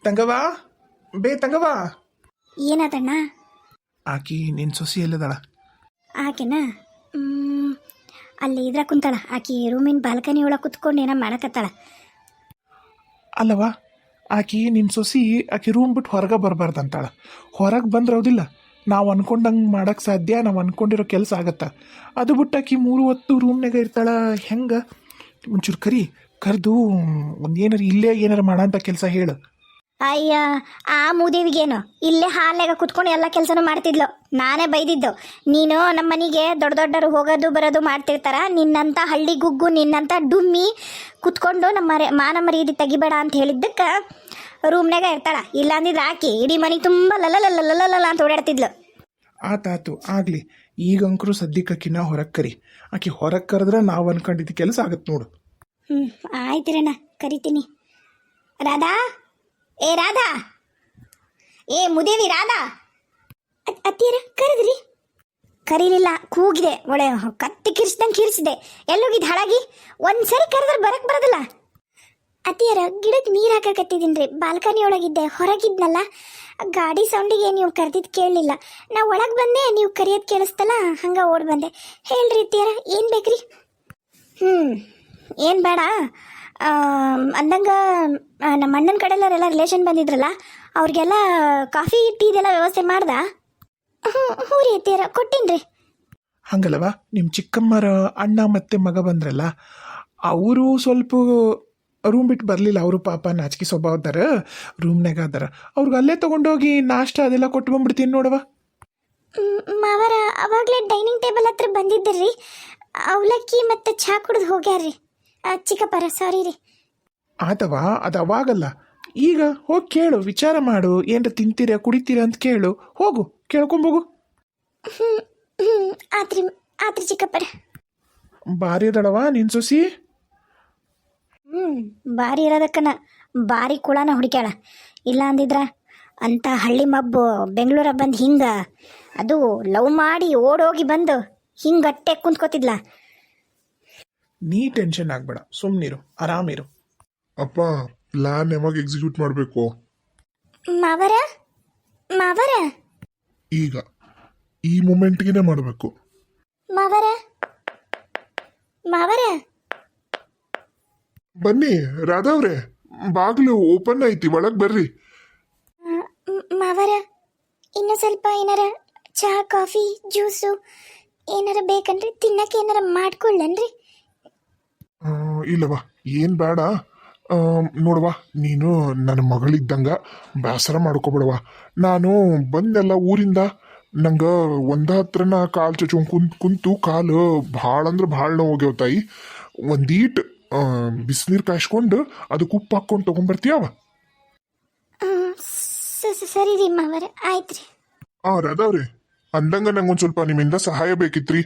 ತಂಗವಾ ತಂಗವಾ. ಏನಾದಣ್ಣ? ಆಕಿ ನಿನ್ನ ಸೊಸಿ ಎಲ್ಲದಾಳ? ಆಕೆನಾ ಅಲ್ಲಿ ಇದ್ರ ಕುಂತಾಳ. ಆಕಿ ರೂಮಿನ ಬಾಲ್ಕನಿ ಒಳಗೆ ಕುತ್ಕೊಂಡು ಏನೋ ಮಾಡಕತ್ತಾಳ. ಅಲ್ಲವಾ, ಆಕಿ ನಿನ್ನ ಸೊಸಿ ಆಕಿ ರೂಮ್ ಬಿಟ್ಟು ಹೊರಗೆ ಬರಬಾರ್ದಂತಾಳ. ಹೊರಗೆ ಬಂದ್ರೆ ಹೌದಿಲ್ಲ ನಾವು ಅನ್ಕೊಂಡಂಗೆ ಮಾಡೋಕ್ಕೆ ಸಾಧ್ಯ, ನಾವು ಅನ್ಕೊಂಡಿರೋ ಕೆಲಸ ಆಗತ್ತಾ. ಅದು ಬಿಟ್ಟು ಆಕಿ 3 ಹೊತ್ತು ರೂಮ್ನಾಗ ಇರ್ತಾಳ. ಹೆಂಗೆ? ಒಂಚೂರು ಕರೆದು ಒಂದು ಏನಾರು ಇಲ್ಲೇ ಏನಾರು ಮಾಡೋಂಥ ಕೆಲಸ ಹೇಳು. ಅಯ್ಯ, ಆ ಮೂದೇವಿಗೇನು ಇಲ್ಲೇ ಹಾಲ್ನಾಗ ಕುತ್ಕೊಂಡು ಎಲ್ಲ ಕೆಲಸನೂ ಮಾಡ್ತಿದ್ಲು. ನಾನೇ ಬೈದಿದ್ದು, ನೀನು ನಮ್ಮ ಮನೆಗೆ ದೊಡ್ಡವರು ಹೋಗೋದು ಬರೋದು ಮಾಡ್ತಿರ್ತಾರ, ನಿನ್ನಂಥ ಹಳ್ಳಿ ಗುಗ್ಗು, ನಿನ್ನಂಥ ಡುಮ್ಮಿ ಕುತ್ಕೊಂಡು ನಮ್ಮ ಮಾನ ಮರ್ಯಾದೆ ತೆಗಿಬೇಡ ಅಂತ ಹೇಳಿದ್ದಕ್ಕೆ ರೂಮ್ನಾಗ ಇರ್ತಾಳ. ಇಲ್ಲ ಅಂದಿದ್ರೆ ಆಕಿ ಇಡೀ ಮನೆಗೆ ತುಂಬ ಲಲ್ಲ ಅಂತ ಓಡಾಡ್ತಿದ್ಲು. ಆತಾತು ಆಗಲಿ. ಈಗಂಕರು ಸದ್ಯಕ್ಕಿನ್ನ ಹೊರಗೆ ಕರಿ. ಆಕಿ ಹೊರಗೆ ಕರೆದ್ರೆ ನಾವು ಅನ್ಕೊಂಡಿದ್ದು ಕೆಲಸ ಆಗತ್ತೆ ನೋಡು. ಆಯ್ತಿರಣ್ಣ, ಕರಿತೀನಿ. ರಾಧಾ, ಏ ರಾಧಾ, ಏ ಮುದೇವಿ ರಾಧಾ. ಅತ್ತೀರ ಕರೆದ್ರಿ? ಕರೀಲಿಲ್ಲ, ಕೂಗಿದೆ. ಒಳ್ಳೆ ಕತ್ತಿ ಕಿರ್ಸ್ದಂಗೆ ಕಿರ್ಸಿದೆ. ಎಲ್ಲೋಗಿದ್ದು ಹಾಳಾಗಿ? ಒಂದ್ಸರಿ ಕರೆದ್ರೆ ಬರಕ್ಕೆ ಬರೋದಿಲ್ಲ. ಅತ್ತಿಯರ ಗಿಡಕ್ಕೆ ನೀರು ಹಾಕಕತ್ತಿದ್ದೀನಿ ರೀ. ಬಾಲ್ಕನಿ ಒಳಗಿದ್ದೆ, ಹೊರಗಿದ್ನಲ್ಲ, ಗಾಡಿ ಸೌಂಡಿಗೆ ನೀವು ಕರೆದಿದ್ದು ಕೇಳಲಿಲ್ಲ. ನಾವು ಒಳಗೆ ಬಂದೆ, ನೀವು ಕರೆಯೋದು ಕೇಳಿಸ್ತಲ್ಲ, ಹಂಗೆ ಓಡಿ ಬಂದೆ. ಹೇಳ್ರಿ ಅತ್ತಿಯರ, ಏನು ಬೇಕ್ರಿ? ಏನು ಬೇಡ ಅಂದಂಗೆ ನಮ್ಮ ಅಣ್ಣನ ಕಡೆಯಲ್ಲೆಲ್ಲ ರಿಲೇಷನ್ ಬಂದಿದ್ರಲ್ಲ, ಅವ್ರಿಗೆಲ್ಲ ಕಾಫಿ ಟೀ ಇದೆಲ್ಲ ವ್ಯವಸ್ಥೆ ಮಾಡ್ದ? ಹ್ಞೂ ರೀ ಅತ್ತಿಯರ, ಕೊಟ್ಟೀನಿ ರೀ. ಹಂಗಲ್ಲವಾ, ನಿಮ್ಮ ಚಿಕ್ಕಮ್ಮರ ಅಣ್ಣ ಮತ್ತು ಮಗ ಬಂದ್ರಲ್ಲ, ಅವರು ಸ್ವಲ್ಪ ರೂಮ್ ಬಿಟ್ಟು ಬರಲಿಲ್ಲ. ಅವರು ಪಾಪ ನಾಚಿಕೆ ಸ್ವಭಾವದಾರ, ರೂಮ್ನಾಗ ಅದಾರ. ಅವ್ರಿಗೆ ಅಲ್ಲೇ ತೊಗೊಂಡೋಗಿ ನಾಷ್ಟ ಅದೆಲ್ಲ ಕೊಟ್ಟು ಬಂದ್ಬಿಡ್ತೀನಿ ನೋಡವ. ಮಾವರ ಅವಾಗಲೇ ಡೈನಿಂಗ್ ಟೇಬಲ್ ಹತ್ರ ಬಂದಿದ್ದರ್ರಿ, ಅವಲಕ್ಕಿ ಮತ್ತು ಚಹಾ ಕುಡಿದು ಹೋಗ್ಯಾರ್ರಿ. ಚಿಕ್ಕಪ್ಪರ ಸಾರಿ ರೀ. ಆತವಾ, ಅದು ಅವಾಗಲ್ಲ, ಈಗ ಹೋಗಿ ಕೇಳು, ವಿಚಾರ ಮಾಡು. ಏನ್ರ ತಿಂತೀರಾ ಕುಡಿತೀರಾ ಅಂತ ಕೇಳು. ಹೋಗು, ಕೇಳ್ಕೊಂಬೋಗು. ಆತ್ರಿ ಆತ್ರಿ ಚಿಕ್ಕಪ್ಪರ. ಭಾರಿ ಅದಳವ ನಿನ್ನ ಸೊಸಿ. ಭಾರಿ ಇರೋದಕ್ಕನ ಭಾರಿ ಕುಳನ ಹುಡುಕ್ಯಾಳ. ಇಲ್ಲ ಅಂದಿದ್ರ ಅಂತ ಹಳ್ಳಿ ಮಬ್ಬು ಬೆಂಗಳೂರಾಗ ಬಂದು ಹಿಂಗೆ ಅದು ಲವ್ ಮಾಡಿ ಓಡೋಗಿ ಬಂದು ಹಿಂಗೆ ಅಟ್ಟೆ ಕುಂತ್ಕೋತಿದ್ಲ. ನೀ ಟೆನ್ಷನ್ ಆಗಬೇಡ, ಸುಮ್ಮನಿರು, ಆರಾಮಿರು. ಅಪ್ಪ, ಪ್ಲಾನ್ ಯಾವಾಗ ಎಕ್ಸಿಕ್ಯೂಟ್ ಮಾಡಬೇಕು? ಮಾವರ ಮಾವರ ಈಗ ಈ ಮೂಮೆಂಟ್ಗೆ ಮಾಡಬೇಕು. ಮಾವರ ಮಾವರ ಬನ್ನಿ ರಾಧಾ ಅವ್ರೆ, ಬಾಗಿಲು ಓಪನ್ ಐತಿ, ಒಳಗೆ ಬರ್ರಿ. ಮಾವರ ಇನ್ನೂ ಸ್ವಲ್ಪ ಏನಾರ ಚಹಾ ಕಾಫಿ ಜ್ಯೂಸು ಏನಾರ ಬೇಕನ್ರಿ? ತಿನ್ನಕ್ಕೆ ಏನಾರ ಮಾಡ್ಕೊಳ್ಳನ್ರಿ? ಇಲ್ಲವಾ, ಏನು ಬೇಡ. ನೋಡವಾ, ನೀನು ನನ್ನ ಮಗಳಿದ್ದಂಗ ಬೇಸರ ಮಾಡ್ಕೊಬಿಡವ. ನಾನು ಬಂದೆಲ್ಲ ಊರಿಂದ, ನಂಗೆ ಹತ್ರನ ಕಾಲು ಚಚ್ಕೊಂಡು ಕುಂತು ಕಾಲು ಭಾಳ ಅಂದ್ರೆ ಭಾಳ ನೋವು ಹೋಗ್ಯಾವ ತಾಯಿ. ಒಂದೀಟ್ ಬಿಸಿನೀರು ಕಾಯಿಸ್ಕೊಂಡು ಅದಕ್ಕೆ ಉಪ್ಪು ಹಾಕ್ಕೊಂಡು ತೊಗೊಂಬರ್ತೀಯವ? ಸರಿ ರೀ ಮಾವರ, ಆಯ್ತು ರೀ. ರಾಧಾವ್ರಿ, ಅಂದಂಗ ನಂಗೊಂದು ಸ್ವಲ್ಪ ನಿಮ್ಮಿಂದ ಸಹಾಯ ಬೇಕಿತ್ರಿ.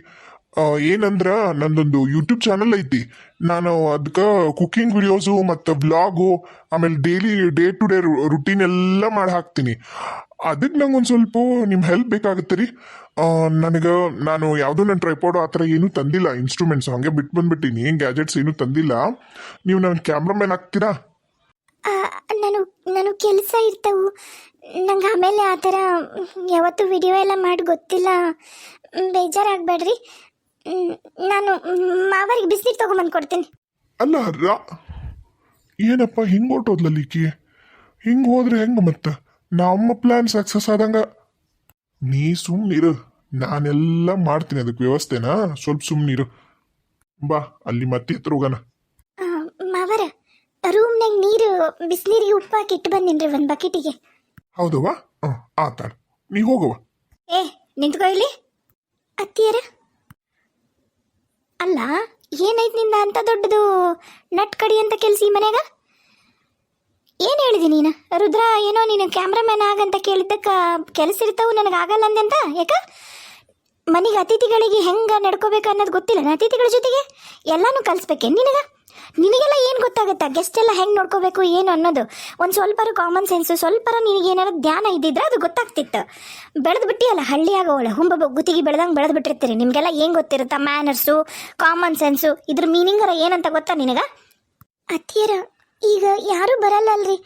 ಏನಂದ್ರ ನಂದೊಂದು ಯೂಟ್ಯೂಬ್ ಚಾನಲ್ ಐತಿ. ನಾನು ಅದಕ್ಕೆ ಕುಕಿಂಗ್ ವಿಡಿಯೋಸು ಮತ್ತು ವ್ಲಾಗು, ಆಮೇಲೆ daily day to day routine ಎಲ್ಲ ಮಾಡಿ ಹಾಕ್ತೀನಿ. ಅದಕ್ಕೆ ನಂಗೊಂದು ಸ್ವಲ್ಪ ನಿಮ್ಮ ಹೆಲ್ಪ್ ಬೇಕಾಗುತ್ತೆ ರೀ. ನಾನು ಯಾವುದೋ ನನ್ನ ಟ್ರೈಪಾಡು ಆ ಥರ ಏನೂ ತಂದಿಲ್ಲ, ಇನ್ಸ್ಟ್ರೂಮೆಂಟ್ಸ್ ಹಂಗೆ ಬಿಟ್ಟು ಬಂದ್ಬಿಟ್ಟಿನಿ, ಏನು ಗ್ಯಾಜೆಟ್ಸ್ ಏನೂ ತಂದಿಲ್ಲ. ನೀವು ನನ್ನ ಕ್ಯಾಮ್ರಾಮ್ಯಾನ್ ಆಗ್ತೀರಾ? ನಾನು ಕೆಲಸ ಇರ್ತಾವು ನಂಗೆ, ಆಮೇಲೆ ಆ ಥರ ಯಾವತ್ತೂ ವಿಡಿಯೋ ಎಲ್ಲ ಮಾಡಿ ಗೊತ್ತಿಲ್ಲ, ಬೇಜಾರಾಗಬೇಡ್ರಿ. ನಾನು ಮಾವರಿಗೆ ಬಿಸಿನೀರು ತೊಗೊಂಬಂದು ಕೊಡ್ತೀನಿ. ಅಲ್ಲ ಏನಪ್ಪ ಹಿಂಗೆ ಹೊಟ್ಟೋದ್ಲಲ್ಲಿಕ್ಕಿ? ಹಿಂಗೆ ಹೋದ್ರೆ ಹೆಂಗೆ ಮತ್ತೆ ನಮ್ಮ ಪ್ಲಾನ್ ಸಕ್ಸಸ್ ಆದಂಗ? ನೀ ಸುಮ್ಮನಿರು, ನಾನೆಲ್ಲ ಮಾಡ್ತೀನಿ ಅದಕ್ಕೆ ವ್ಯವಸ್ಥೆನಾ. ಸ್ವಲ್ಪ ಸುಮ್ಮನಿರು, ಬಾ ಅಲ್ಲಿ ಮತ್ತೆ ಹತ್ರ ಹೋಗೋಣ. ಮಾವರ ರೂಮ್ನಾಗ ನೀರು ಬಿಸಿನೀರಿಗೆ ಉಪ್ಪು ಹಾಕಿ ಇಟ್ಟು ಬಂದಿನ್ರಿ ಒಂದು ಬಕೆಟಿಗೆ. ಹೌದವ್ವ, ಆತಾಳ, ನೀ ಹೋಗವ. ಏ ನಿಂತ್ಕೊ ಇಲ್ಲಿ. ಅತ್ತಿಯರ, ಅಲ್ಲ ಏನೈತೆ ನಿಂದ ಅಂತ ದೊಡ್ಡದು ನಟ್ ಕಡಿ ಅಂತ ಕೆಲಸ ಈ ಮನ್ಯಾಗ? ಏನು ಹೇಳಿದಿ ನೀನು? ರುದ್ರ ಏನೋ ನೀನು ಕ್ಯಾಮ್ರಾಮ್ಯಾನ್ ಆಗಂತ ಕೇಳಿದ್ದಕ್ಕೆ ಕೆಲಸ ಇರ್ತಾವು ನನಗಾಗಲ್ಲ ಅಂದೆಂತ? ಯಾಕ? ಮನೆಗೆ ಅತಿಥಿಗಳಿಗೆ ಹೆಂಗೆ ನಡ್ಕೋಬೇಕು ಅನ್ನೋದು ಗೊತ್ತಿಲ್ಲ? ಅತಿಥಿಗಳ ಜೊತೆಗೆ ಎಲ್ಲನೂ ಕಲಿಸ್ಬೇಕೇನು ನಿನಗೆಲ್ಲ ಏನು ಗೊತ್ತಾಗುತ್ತಾ? ಗೆಸ್ಟ್ ಎಲ್ಲ ಹೆಂಗೆ ನೋಡ್ಕೋಬೇಕು ಏನು ಅನ್ನೋದು ಒಂದು ಸ್ವಲ್ಪರೂ ಕಾಮನ್ ಸೆನ್ಸು, ಸ್ವಲ್ಪರ ನಿನಗೇನಾರು ಧ್ಯಾನ ಇದ್ದಿದ್ರೆ ಅದು ಗೊತ್ತಾಗ್ತಿತ್ತು. ಬೆಳೆದು ಬಿಟ್ಟಿಯಲ್ಲ ಹಳ್ಳಿಯಾಗ, ಒಳ್ಳೆ ಹುಂಬ ಗುತ್ತಿಗೆ ಬೆಳೆದಂಗೆ ಬೆಳೆದು ಬಿಟ್ಟಿರ್ತೀರಿ. ನಿಮಗೆಲ್ಲ ಏನು ಗೊತ್ತಿರುತ್ತಾ? ಮ್ಯಾನರ್ಸು, ಕಾಮನ್ ಸೆನ್ಸು, ಇದ್ರ ಮೀನಿಂಗರ ಏನಂತ ಗೊತ್ತಾ ನಿನಗೆ? ಅತ್ತಿಯರ, ಈಗ ಯಾರೂ ಬರಲ್ಲ ಅಲ್ರಿ,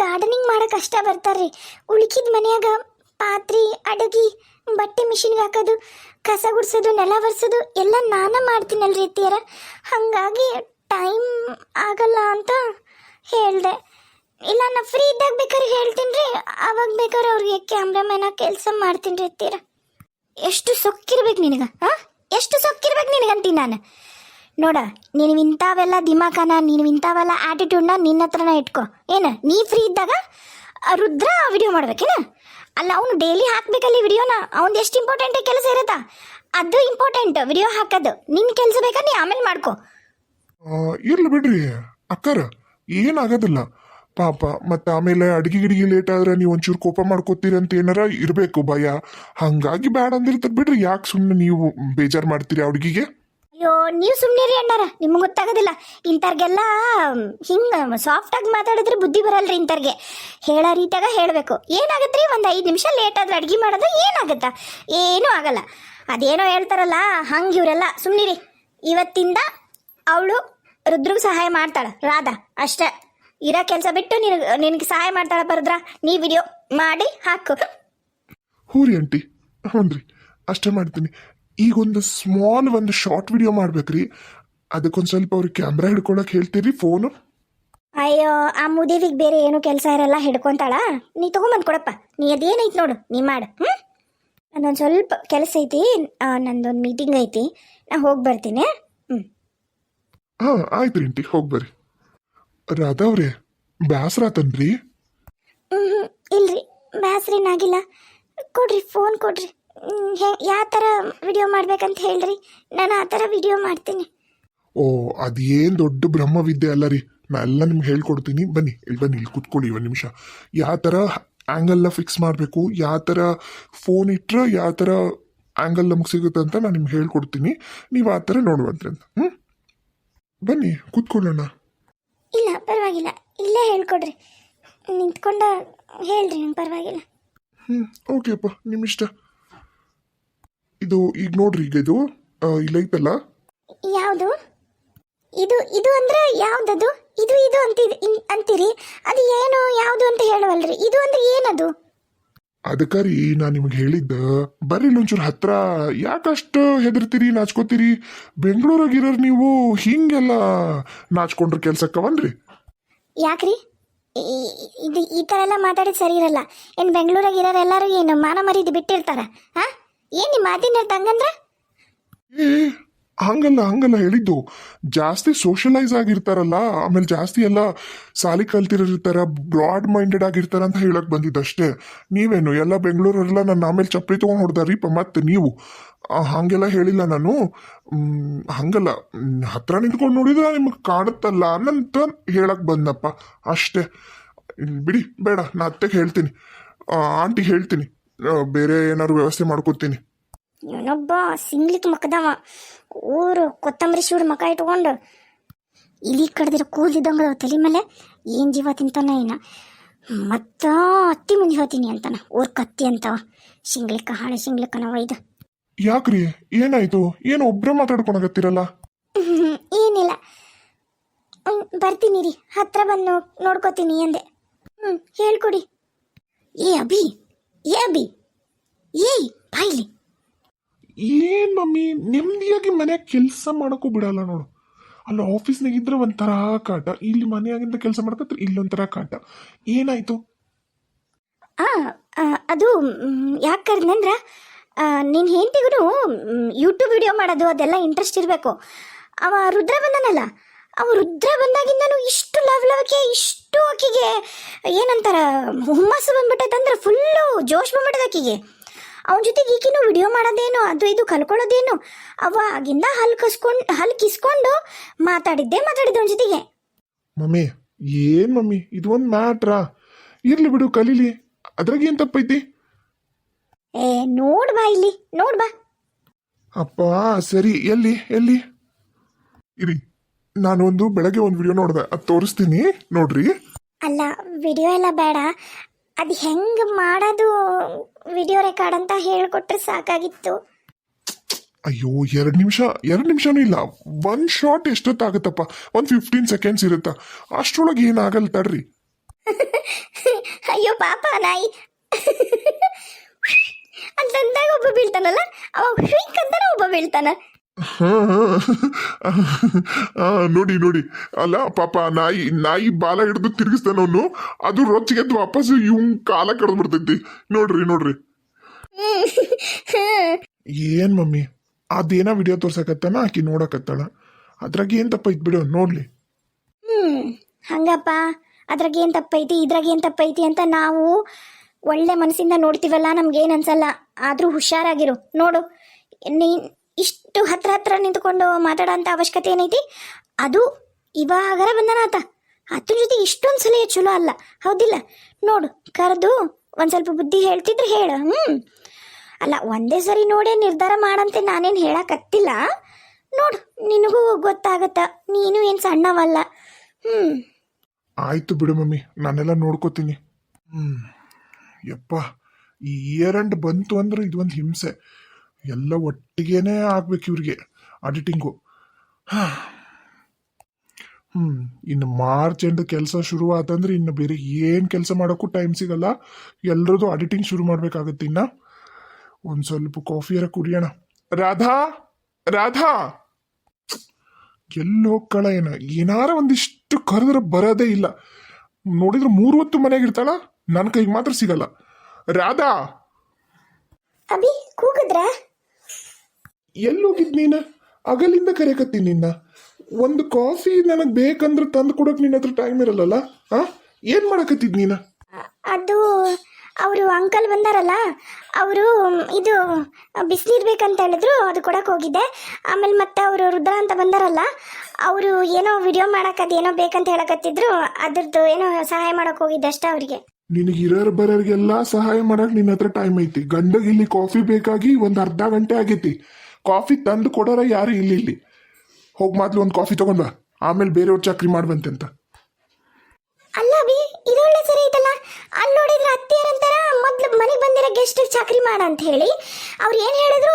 ಗಾರ್ಡನಿಂಗ್ ಮಾಡಕ್ಕೆ ಅಷ್ಟ ಬರ್ತಾರ್ರಿ. ಉಳ್ಕಿದ ಮನ್ಯಾಗ ಪಾತ್ರೆ ಅಡುಗೆ ಬಟ್ಟೆ ಮಿಷಿನ್ಗೆ ಹಾಕೋದು, ಕಸ ಗುಡ್ಸೋದು, ನೆಲ ಒರೆಸೋದು ಎಲ್ಲ ನಾನೇ ಮಾಡ್ತೀನಲ್ರಿ ಅತ್ತಿಯರ. ಹಾಗಾಗಿ ಟೈಮ್ ಆಗಲ್ಲ ಅಂತ ಹೇಳಿದೆ. ಇಲ್ಲ ನಾ ಫ್ರೀ ಇದ್ದಾಗ ಬೇಕಾದ್ರೆ ಹೇಳ್ತೀನಿ ರೀ, ಅವಾಗ ಬೇಕಾದ್ರೆ ಅವ್ರಿಗೆ ಕ್ಯಾಮ್ರಾಮ್ಯಾನ ಕೆಲಸ ಮಾಡ್ತೀನಿ ರೀ ಅತ್ತಿಯರ. ಎಷ್ಟು ಸೊಕ್ಕಿರ್ಬೇಕು ನಿನಗೆ, ಹಾಂ ಎಷ್ಟು ಸೊಕ್ಕಿರ್ಬೇಕು ನಿನಗಂತೀನಿ ನಾನು. ನೋಡ, ನೀನು ಇಂಥವೆಲ್ಲ ದಿಮಾಕನ, ನೀನು ಇಂಥವೆಲ್ಲ ಆ್ಯಟಿಟ್ಯೂಡ್ನ ನಿನ್ನ ಹತ್ರನ ಇಟ್ಕೊ. ಏನು ನೀ ಫ್ರೀ ಇದ್ದಾಗ ರುದ್ರ ವಿಡಿಯೋ ಮಾಡ್ಬೇಕೇನ? ಅಲ್ಲ, ಅವನು ಡೈಲಿ ಹಾಕ್ಬೇಕಲ್ಲಿ ವಿಡಿಯೋನ. ಅವ್ನು ಎಷ್ಟು ಇಂಪಾರ್ಟೆಂಟ್ ಕೆಲಸ ಇರುತ್ತಾ, ಅದು ಇಂಪಾರ್ಟೆಂಟ್ ವಿಡಿಯೋ ಹಾಕೋದು. ನಿನ್ನ ಕೆಲಸ ಬೇಕಾ ನೀ ಆಮೇಲೆ ಮಾಡ್ಕೊ. ಇರ್ಲಿ ಬಿಡ್ರಿ ಅಕ್ಕಾರ, ಏನಾಗೋದಿಲ್ಲ ಪಾಪ. ಮತ್ತೆ ಆಮೇಲೆ ಅಡಿಗೆ ಗಿಡಿಗೆ ಲೇಟ್ ಆದ್ರೆ ನೀವು ಒಂಚೂರು ಕೋಪ ಮಾಡ್ಕೋತೀರಿ ಅಂತ ಏನಾರ ಇರಬೇಕು ಭಯ. ಹಂಗಾಗಿ ಬ್ಯಾಡ ಅಂದಿರ್ತದೆ ಬಿಡ್ರಿ. ಯಾಕೆ ಸುಮ್ಮನೆ ನೀವು ಬೇಜಾರು ಮಾಡ್ತೀರಿ ಅಡ್ಗಿಗೆ? ಅಯ್ಯೋ, ನೀವು ಸುಮ್ಮನಿರಿ ಅಣ್ಣಾರ, ನಿಮ್ಗೆ ಗೊತ್ತಾಗೋದಿಲ್ಲ. ಇಂಥವ್ರಿಗೆಲ್ಲ ಹಿಂಗೆ ಸಾಫ್ಟಾಗಿ ಮಾತಾಡಿದ್ರೆ ಬುದ್ಧಿ ಬರಲ್ರಿ. ಇಂಥವ್ರಿಗೆ ಹೇಳೋ ರೀತಿಯಾಗ ಹೇಳಬೇಕು. ಏನಾಗತ್ತೆ ರೀ, ಒಂದು 5 ನಿಮಿಷ ಲೇಟ್ ಆದ್ರೆ ಅಡುಗೆ ಮಾಡಿದ್ರೆ ಏನಾಗುತ್ತಾ? ಏನೂ ಆಗಲ್ಲ. ಅದೇನೋ ಹೇಳ್ತಾರಲ್ಲ ಹಂಗೆ ಇವರೆಲ್ಲ ಸುಮ್ಮನಿರಿ. ಇವತ್ತಿಂದ ಅವಳು ರುದ್ರಿಗೆ ಸಹಾಯ ಮಾಡ್ತಾಳೆ, ರಾಧಾ ಅಷ್ಟೇ. ಇರೋ ಕೆಲಸ ಬಿಟ್ಟು ನಿನಗೆ ಸಹಾಯ ಮಾಡ್ತಾಳೆ ಬರದ್ರ. ನೀ ವಿಡಿಯೋ ಮಾಡಿ ಹಾಕು. ಹ್ಞೂ ರೀ ಆಂಟಿ, ಹ್ಞೂ ರೀ, ಅಷ್ಟೇ ಮಾಡ್ತೀನಿ. ಈಗ ಒಂದು ಶಾರ್ಟ್ ವಿಡಿಯೋ ಮಾಡ್ಬೇಕ್ರಿ. ಅದಕ್ಕೊಂದು ಸ್ವಲ್ಪ ಅವ್ರಿಗೆ ಕ್ಯಾಮ್ರಾ ಹಿಡ್ಕೊಳಕ್ಕೆ ಹೇಳ್ತೀರಿ ಫೋನು? ಅಯ್ಯೋ, ಆ ಮುದೇವಿಗೆ ಬೇರೆ ಏನು ಕೆಲಸ ಇರಲ್ಲ, ಹಿಡ್ಕೊಂತಾಳ. ನೀ ತಗೊಂಬಂದು ಕೊಡಪ್ಪ. ನೀ ಅದೇನೈತಿ ನೋಡು, ನೀ ಮಾಡು. ಅದೊಂದು ಸ್ವಲ್ಪ ಕೆಲಸ ಐತಿ, ನಂದೊಂದು ಮೀಟಿಂಗ್ ಐತಿ, ನಾ ಹೋಗಿ ಬರ್ತೀನಿ. ಹಾಂ ಆಯ್ತು ರೀ ಆಂಟಿ, ಹೋಗಿ ಬರ್ರಿ. ರಾಧಾ ಅವ್ರೆ, ಬ್ಯಾಸ್ರಾತನ್ರಿ? ಇಲ್ರಿ, ಬ್ಯಾಸ್ರೇನಾಗಿಲ್ಲ. ಕೊಡ್ರಿ ಫೋನ್ ಕೊಡ್ರಿ. ಯಾವ ಥರ ವಿಡಿಯೋ ಮಾಡ್ಬೇಕಂತ ಹೇಳ್ರಿ, ನಾನು ಆ ಥರ ವಿಡಿಯೋ ಮಾಡ್ತೀನಿ. ಓ, ಅದೇನು ದೊಡ್ಡ ಬ್ರಹ್ಮವಿದ್ಯೆ ಅಲ್ಲ ರೀ. ನಾ ಎಲ್ಲ ನಿಮ್ಗೆ ಹೇಳ್ಕೊಡ್ತೀನಿ. ಬನ್ನಿ ಇಲ್ಲಿ ಕುತ್ಕೊಳ್ಳಿ ಒಂದು ನಿಮಿಷ. ಯಾವ ಥರ ಆ್ಯಂಗಲ್ನ ಫಿಕ್ಸ್ ಮಾಡಬೇಕು, ಯಾವ ಥರ ಫೋನ್ ಇಟ್ಟರೆ ಯಾವ ಥರ ಆ್ಯಂಗಲ್ ನಮ್ಗೆ ಸಿಗುತ್ತೆ ಅಂತ ನಾನು ನಿಮ್ಗೆ ಹೇಳ್ಕೊಡ್ತೀನಿ. ನೀವು ಆ ಥರ ನೋಡುವಂತ್ರಿ ಅಂತ. ಬನ್ನಿ ಕೂತ್ಕೊಳ್ಳೋಣ. ಇಲ್ಲ ಪರವಾಗಿಲ್ಲ, ಇಲ್ಲೇ ಹೇಳ್ಕೊಡ್ರಿ. ನಿಂತ್ಕೊಂಡ ಹೇಳ್ರಿ, ನಂಗೆ ಪರವಾಗಿಲ್ಲ. ಓಕೆಪ್ಪ, ನಿಮ್ಮ ಇಷ್ಟ. ಇದು ಈಗ ನೋಡ್ರಿ, ಈಗ ಇದು ಇಲ್ಲೈತಲ್ಲ. ಯಾವುದು ಇದು ಅಂದ್ರೆ ಯಾವ್ದದು? ಇದು ಅಂತೀರಿ, ಅದು ಏನು ಯಾವುದು ಅಂತ ಹೇಳುವಲ್ರಿ. ಇದು ಅಂದ್ರೆ ಏನದು? ಅದಕ್ಕಾರಿ ನಾನು ನಿಮ್ಗೆ ಹೇಳಿದ್ದ, ಬರ್ರಿ ಒಂಚೂರು ಹತ್ರ. ಯಾಕಷ್ಟು ಹೆದರ್ತೀರಿ, ನಾಚ್ಕೋತೀರಿ? ಬೆಂಗಳೂರಾಗಿರೋರು ನೀವು ಹಿಂಗೆಲ್ಲ ನಾಚ್ಕೊಂಡ್ರೆ ಕೆಲ್ಸಕ್ಕವನ್ರಿ? ಯಾಕ್ರಿ ಇದು ಈ ಥರ ಎಲ್ಲ ಮಾತಾಡಿದ್ ಸರಿ ಇರಲ್ಲ. ಏನು ಬೆಂಗಳೂರಾಗಿರೋರು ಎಲ್ಲರೂ ಏನು ಮಾನ ಮರ್ಯಾದೆ ಬಿಟ್ಟಿರ್ತಾರ? ಹಾಂ, ಏನು ನಿಮ್ಮ ಮಾತಿನ ಹಂಗಂದ್ರೆ? ಏ, ಹಂಗಲ್ಲ ಹೇಳಿದ್ದು. ಜಾಸ್ತಿ ಸೋಷಲೈಸ್ ಆಗಿರ್ತಾರಲ್ಲ, ಆಮೇಲೆ ಜಾಸ್ತಿ ಎಲ್ಲ ಸಾಲಿ ಕಲ್ತಿರಿರ್ತಾರ, ಬ್ರಾಡ್ ಮೈಂಡೆಡ್ ಆಗಿರ್ತಾರ ಅಂತ ಹೇಳಕ್ ಬಂದಿದ್ದಷ್ಟೇ. ನೀವೇನು ಎಲ್ಲ ಬೆಂಗಳೂರೆಲ್ಲ ನನ್ನ ಆಮೇಲೆ ಚಪ್ಪಲಿ ತೊಗೊಂಡು ಹೊಡೆದಾರಿಪ್ಪ. ಮತ್ತೆ ನೀವು ಹಂಗೆಲ್ಲ ಹೇಳಿಲ್ಲ ನಾನು. ಹಂಗಲ್ಲ, ಹತ್ರ ನಿಂತ್ಕೊಂಡು ನೋಡಿದ್ರೆ ನಿಮಗೆ ಕಾಣುತ್ತಲ್ಲ ಅನ್ನಂತ ಹೇಳಕ್ ಬಂದಪ್ಪ ಅಷ್ಟೇ. ಬಿಡಿ, ಬೇಡ, ನಾ ಅತ್ತೆಗೆ ಹೇಳ್ತೀನಿ, ಆಂಟಿಗೆ ಹೇಳ್ತೀನಿ, ಬೇರೆ ಏನಾದ್ರು ವ್ಯವಸ್ಥೆ ಮಾಡ್ಕೊತೀನಿ. ಇವನೊಬ್ಬ ಸಿಂಗ್ಲಿಕ್ ಮಕ್ಕದವ, ಊರು ಕೊತ್ತಂಬರಿ ಶಿವಡ್ ಮಕ ಇಟ್ಕೊಂಡು ಇಲಿ ಕಡ್ದಿರೋ ಕೂದಿದ್ದಂಗ ತಲೆ ಮೇಲೆ. ಏನು ಜೀವ ತಿಂತಾನ ಏನ, ಮತ್ತ ಅತ್ತಿ ಮುಂದೆ ಹೋತೀನಿ ಅಂತಾನ. ಊರ್ ಕತ್ತಿ ಅಂತವ. ಶಿಂಗ್ಲಿಕ್ಕ ಹಾಳೆ ಶಿಂಗ್ಲಿಕ್ಕನವ ಇದು. ಯಾಕ್ರಿ, ಏನಾಯ್ತು? ಏನು ಒಬ್ರೇ ಮಾತಾಡ್ಕೊಳಕತ್ತೀರಲ್ಲ? ಏನಿಲ್ಲ, ಬರ್ತೀನಿ ರೀ, ಹತ್ರ ಬಂದು ನೋಡ್ಕೋತೀನಿ ಅಂದೆ. ಹೇಳ್ಕೊಡಿ. ಏ ಅಭಿ ಏಯ್ ಬಾಯ್ಲಿ. ಏನ್ ಮಮ್ಮಿ, ನೆಮ್ಮದಿಯಾಗಿ ಮನ್ಯಾಗ ಕೆಲಸ ಮಾಡಕ್ಕೂ ಬಿಡಲ್ಲ ನೋಡು. ಅಲ್ಲಿ ಆಫೀಸ್ನಾಗ ಇದ್ರೆ ಒಂಥರ ಕಾಟ, ಇಲ್ಲಿ ಮನೆಯಾಗಿಂದ ಕೆಲಸ ಮಾಡ್ಕತ್ರ ಇಲ್ಲೊಂಥರ ಕಾಟ. ಏನಾಯ್ತು? ಅದು ಯಾಕೆ ಕರೆದ್ನಂದ್ರ, ನಿನ್ನ ಹೆಂಡತಿಗೂ ಯೂಟ್ಯೂಬ್ ವಿಡಿಯೋ ಮಾಡೋದು ಅದೆಲ್ಲ ಇಂಟ್ರೆಸ್ಟ್ ಇರಬೇಕು. ಅವ ರುದ್ರ ಬಂದನಲ್ಲ, ರುದ್ರ ಬಂದಾಗಿಂದನು ಇಷ್ಟು ಲವಲವಿಕೆ, ಇಷ್ಟು ಆಕಿಗೆ ಏನಂತಾರ ಹುಮ್ಮಸ್ಸು ಬಂದ್ಬಿಟ್ಟೈತಂದ್ರೆ ಫುಲ್ಲು ಜೋಶ್ ಬಂದ್ಬಿಟ್ಟದ ಆಕಿಗೆ. ಅವನ ಜೊತೆಗೆ ಈಗಿನೂ ವಿಡಿಯೋ ಮಾಡೋದೇನು, ಅದು ಇದು ಕಲ್ಕೊಳ್ಳೋದೇನು, ಅವಾಗಿಂದ ಹಲ್ ಕಿಸ್ಕೊಂಡು ಮಾತಾಡಿದ್ದೆ ಅವನ ಜೊತೆಗೆ. ಮಮ್ಮಿ, ಏನ್ ಮಮ್ಮಿ ಇದು ಒಂದು ಮ್ಯಾಟ್ರಾ? ಇರ್ಲಿ ಬಿಡು, ಕಲೀಲಿ, ಅದ್ರಾಗ ಏನ್ ತಪ್ಪೈತಿ? ಏ ನೋಡ್ಬಾ, ಇಲ್ಲಿ ನೋಡ್ಬಾ. ಅಪ್ಪ ಸರಿ, ಎಲ್ಲಿ ಇರಿ, ನಾನೊಂದು ಬೆಳಗ್ಗೆ ಒಂದು ವಿಡಿಯೋ ನೋಡಿದೆ, ಅದು ತೋರಿಸ್ತೀನಿ ನೋಡ್ರಿ. ಅಲ್ಲ, ವಿಡಿಯೋ ಎಲ್ಲ ಬೇಡ, ಅದು ಹೆಂಗೆ ಮಾಡೋದು ವಿಡಿಯೋ ರೆಕಾರ್ಡ್ ಅಂತ ಹೇಳ್ಕೊಟ್ರೆ ಸಾಕಾಗಿತ್ತು. ಅಯ್ಯೋ, 2 ನಿಮಿಷನೂ ಇಲ್ಲ. ಒಂದು ಶಾರ್ಟ್ ಎಷ್ಟೊತ್ತಾಗತ್ತಪ್ಪ? ಒಂದು 15 ಸೆಕೆಂಡ್ಸ್ ಇರುತ್ತಾ? ಅಷ್ಟರೊಳಗೆ ಏನಾಗಲ್ಲ ತಡ್ರಿ. ಅಯ್ಯೋ ಪಾಪ ನಾಯಿ ಅಂತಂದಾಗ ಒಬ್ಬ ಬೀಳ್ತಾನಲ್ಲ, ಅವ ಹುಯ್ಕ್ ಅಂತಾನೆ ಒಬ್ಬ ಬೀಳ್ತಾನ. ನೋಡಿ ನೋಡಿ, ಅಲ್ಲ ಪಾಪ ನಾಯಿ ಬಾಲ ಹಿಡಿದು ತಿರುಗಿಸ್ತಾನವನು, ಅದು ರೊಚ್ಚಿಗೆದ್ದು ವಾಪಸ್ ಇವ್ ಕಾಲ ಕಡ್ದು ಬಿಡ್ತೈತಿ. ನೋಡ್ರಿ ಏನ್ ಮಮ್ಮಿ, ಅದೇನ ವಿಡಿಯೋ ತೋರ್ಸಕತ್ತಾನ, ಆಕಿ ನೋಡಕತ್ತಾಳ, ಅದ್ರಾಗ ಏನ್ ತಪ್ಪ ಐತ್ ಬಿಡು ನೋಡ್ಲಿ. ಹಂಗಪ್ಪ, ಅದ್ರಾಗ ಏನು ತಪ್ಪೈತಿ ಇದ್ರಾಗ ಏನು ತಪ್ಪೈತಿ ಅಂತ ನಾವು ಒಳ್ಳೆ ಮನಸ್ಸಿಂದ ನೋಡ್ತೀವಲ್ಲ, ನಮ್ಗೇನು ಅನ್ಸಲ್ಲ. ಆದರೂ ಹುಷಾರಾಗಿರು. ನೋಡು, ನೀನು ಇಷ್ಟು ಹತ್ರ ನಿಂತ್ಕೊಂಡು ಮಾತಾಡೋಂಥ ಅವಶ್ಯಕತೆ ಏನೈತಿ? ಅದು ಇವಾಗರ ಬಂದನ ಆತ, ಅದ್ರ ಜೊತೆ ಇಷ್ಟೊಂದು ಸಲ ಚಲೋ ಅಲ್ಲ, ಹೌದಿಲ್ಲ? ನೋಡು, ಕರೆದು ಒಂದು ಸ್ವಲ್ಪ ಬುದ್ಧಿ ಹೇಳ್ತಿದ್ರೆ ಹೇಳು. ಅಲ್ಲ, ಒಂದೇ ಸರಿ ನೋಡೇ ನಿರ್ಧಾರ ಮಾಡಂತೆ ನಾನೇನು ಹೇಳಕತ್ತಿಲ್ಲ. ನೋಡು, ನಿನಗೂ ಗೊತ್ತಾಗತ್ತ, ನೀನು ಏನು ಸಣ್ಣವಲ್ಲ. ಆಯ್ತು ಬಿಡು ಮಮ್ಮಿ, ನಾನೆಲ್ಲ ನೋಡ್ಕೋತೀನಿ. ಯಪ್ಪ, ಈ ಇಯರ್ ಎಂಡ್ ಬಂತು ಅಂದ್ರೆ ಇದೊಂದು ಹಿಂಸೆ. ಎಲ್ಲ ಒಟ್ಟಿಗೆನೇ ಆಗ್ಬೇಕು ಇವ್ರಿಗೆ ಅಡಿಟಿಂಗು. ಇನ್ನು ಮಾರ್ಚ್ ಎಂಡ್ ಕೆಲಸ ಶುರು ಆತಂದ್ರೆ ಇನ್ನು ಬೇರೆ ಏನು ಕೆಲಸ ಮಾಡೋಕ್ಕೂ ಟೈಮ್ ಸಿಗಲ್ಲ. ಎಲ್ರದ್ದು ಅಡಿಟಿಂಗ್ ಶುರು ಮಾಡ್ಬೇಕಾಗತ್ತೆ. ಇನ್ನ ಒಂದು ಸ್ವಲ್ಪ ಕಾಫಿಯರ ಕುಡಿಯೋಣ. ರಾಧಾ ರಾಧಾ ಎಲ್ಲಿ ಹೋಗ್ಕಳ ಏನಾರ ಒಂದಿಷ್ಟು ಕರೆದ್ರೆ ಬರೋದೇ ಇಲ್ಲ. ನೋಡಿದ್ರೆ 3 ಹೊತ್ತು ಮನೆಯಾಗ ಇರ್ತಾಳ, ನನ್ನ ಕೈಗೆ ಮಾತ್ರ ಸಿಗಲ್ಲ. ರಾಧಾ, ಅಭಿ ಕೂಗಿದ್ರ? ಎಲ್ಲಿ ಹೋಗಿದ್ ನೀನ? ಅಗಲಿಂದ ಕರೆಯಕತ್ತೀನಿ ನಿನ್ನ. ಒಂದು ಕಾಫಿ ನನಗೆ ಬೇಕಂದ್ರೆ ತಂದು ಕೊಡೋಕೆ ನಿನ್ನ ಹತ್ರ ಟೈಮ್ ಇರಲ್ಲಲ್ಲ. ಏನ್ ಮಾಡಕತ್ತಿದ್ ನೀನ? ಅದು ಅವರು ಅಂಕಲ್ ಬಂದಾರಲ್ಲ, ಅವರು ಇದು ಬಿಸಿನೀರು ಬೇಕಂತ ಹೇಳಿದ್ರು, ಅದು ಕೊಡಕ್ಕೆ ಹೋಗಿದ್ದೆ. ಆಮೇಲೆ ಮತ್ತೆ ಅವರು ರುದ್ರ ಅಂತ ಬಂದಾರಲ್ಲ, ಅವರು ಏನೋ ವಿಡಿಯೋ ಮಾಡಕ್ಕೆ ಅದೇನೋ ಬೇಕಂತ ಹೇಳಕತ್ತಿದ್ರು, ಅದ್ರದ್ದು ಏನೋ ಸಹಾಯ ಮಾಡಕ್ಕೆ ಹೋಗಿದ್ದೆ ಅಷ್ಟೇ ಅವರಿಗೆ. ನಿನಗೆ ಇರೋರ್ ಬರೋರಿಗೆಲ್ಲ ಸಹಾಯ ಮಾಡಕ್ ನಿನ್ನ ಹತ್ರ ಟೈಮ್ ಐತಿ. ಗಂಡಗೆ ಇಲ್ಲಿ ಕಾಫಿ ಬೇಕಾಗಿ ಒಂದು ಅರ್ಧ ಗಂಟೆ ಆಗೈತಿ. ಕಾಫಿ ತಂದು ಕೊಡೋರ ಯಾರು ಇಲ್ಲಿ. ಹೋಗಿ ಮೊದ್ಲು ಒಂದು ಕಾಫಿ ತಗೊಂಡ್ ಬಾ, ಆಮೇಲೆ ಬೇರೆಯವ್ರ ಚಾಕ್ರಿ ಮಾಡ್ಬಂತೆ ಅಂತ. ಅಲ್ಲ ಬಿ, ಇದೊಳ್ಳೆ ಸರಿ ಐತಲ್ಲ. ಅಲ್ಲಿ ನೋಡಿದ್ರೆ ಅತ್ತೆಯರಂತಾರ ಮೊದ್ಲು ಮನೆಗೆ ಬಂದಿರೋ ಗೆಸ್ಟ್ ಚಾಕ್ರಿ ಮಾಡ ಅಂತ ಹೇಳಿ, ಅವ್ರು ಏನು ಹೇಳಿದ್ರು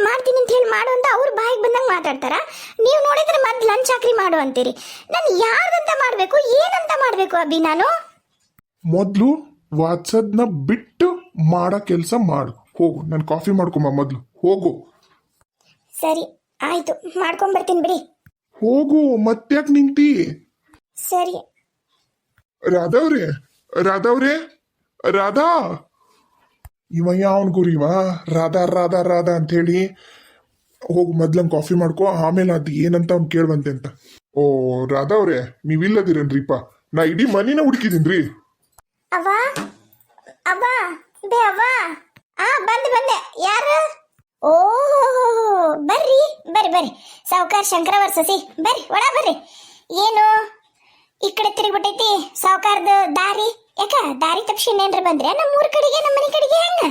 ಮಾಡ್ತೀನಿ ಅಂತ ಹೇಳಿ ಮಾಡು ಅಂತ ಅವ್ರ ಬಾಯಿಗೆ ಬಂದಂಗೆ ಮಾತಾಡ್ತಾರ. ನೀವು ನೋಡಿದ್ರೆ ಮೊದ್ಲು ನನ್ನ ಚಾಕ್ರಿ ಮಾಡು ಅಂತೀರಿ. ನಾನು ಯಾರ್ದಂತ ಮಾಡಬೇಕು, ಏನಂತ ಮಾಡಬೇಕು ಅಭಿ ನಾನು? ಮೊದ್ಲು ವಾಟ್ಸಪ್ನ ಬಿಟ್ಟು ಮಾಡೋ ಕೆಲಸ ಮಾಡು. ಹೋಗು, ನಾನು ಕಾಫಿ ಮಾಡ್ಕೊಂಬ ಮೊದ್ಲು. ಹೋಗು. ಸರಿ ಆಯ್ತು, ಮಾಡ್ಕೊಂಬರ್ತೀನಿ ಬಿಡಿ. ಹೋಗು, ಮತ್ತ್ಯಾಕೆ ನಿಂತಿ? ಸರಿ. ರಾಧವ್ರೆ ರಾಧಾ, ಇವ ಯಾವನ್ ಗುರು ಇವ? ರಾಧಾ ಅಂತ ಹೇಳಿ. ಹೋಗು, ಮೊದ್ಲಂಗೆ ಕಾಫಿ ಮಾಡ್ಕೊ, ಆಮೇಲೆ ಅದು ಏನಂತ ಅವ್ನು ಕೇಳ್ಬಂತೆ ಅಂತ. ಓ ರಾಧವ್ರೆ, ನೀವಿಲ್ಲದಿರೇನ್ರಿಪ್ಪ? ನಾ ಇಡೀ ಮನಿನ ಹುಡುಕಿದೀನ್ರಿ. ಅವ್ವ ಬೇ ಅವ್ವ, ಬಂದೆ. ಯಾರು? ಓ ಬರ್ರಿ ಸಾವುಕಾರ ಶಂಕರವರ್ ಸಸಿ, ಬರ್ರಿ ಒಳ ಬರ್ರಿ. ಏನು ಈ ಕಡೆ ತಿರುಗ್ಬಿಟ್ಟೈತಿ ಸಾವುಕಾರದ ದಾರಿ? ಯಾಕ ದಾರಿ ತಪ್ಪಿಸಿ ಏನ್ರ ಬಂದ್ರೆ ನಮ್ಮ ಊರ ಕಡೆಗೆ, ನಮ್ಮ ಮನೆ ಕಡೆಗೆ ಹೆಂಗ?